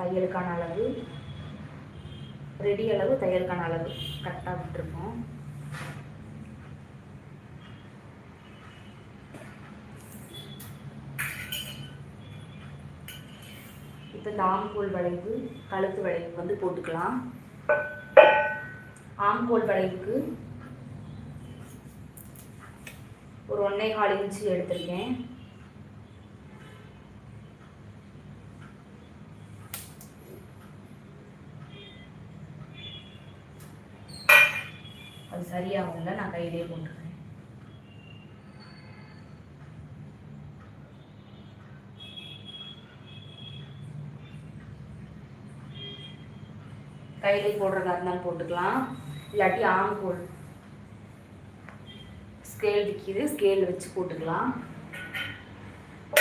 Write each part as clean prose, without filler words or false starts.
தையலுக்கான அளவு, ரெடி அளவு, தையலுக்கான அளவு கரெக்டாக விட்டுருக்கோம். இப்போ இந்த ஆம்கோல் வளைவு, கழுத்து வளைவு வந்து போட்டுக்கலாம். ஆம்கோல் வளைவுக்கு ஒரு 1.25 இன்ச்சு எடுத்திருக்கேன். அது சரியாகல, நான் கையிலே போட்டுக்கிறேன். கையிலே போடுறதா இருந்தாலும் போட்டுக்கலாம், இல்லாட்டி ஆம்கோல் ஸ்கேல் விற்கிது, ஸ்கேல் வச்சு போட்டுக்கலாம்.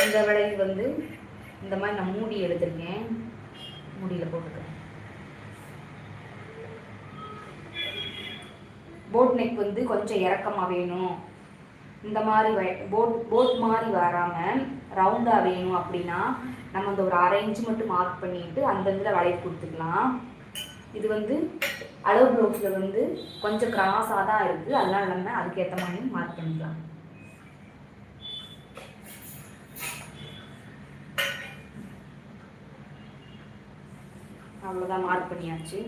இந்த வளைவு வந்து இந்த மாதிரி நான் மூடி எடுத்திருக்கேன், மூடியில் போட்டுக்கிறேன். போட் நெக் வந்து கொஞ்சம் இறக்கமாக வேணும், இந்த மாதிரி போட் மாதிரி வராமல் ரவுண்டாக வேணும் அப்படின்னா நம்ம அந்த ஒரு 1/2 இன்ச்சு மட்டும் மார்க் பண்ணிட்டு அந்த இதில் வளைவு கொடுத்துக்கலாம். இது வந்து அளவு ப்ளவுஸில் வந்து கொஞ்சம் கிராஸாக தான் இருக்குது, அதனால நம்ம அதுக்கேற்ற மாதிரி மார்க் பண்ணிக்கலாம். அவ்வளோதான், மார்க் பண்ணியாச்சு.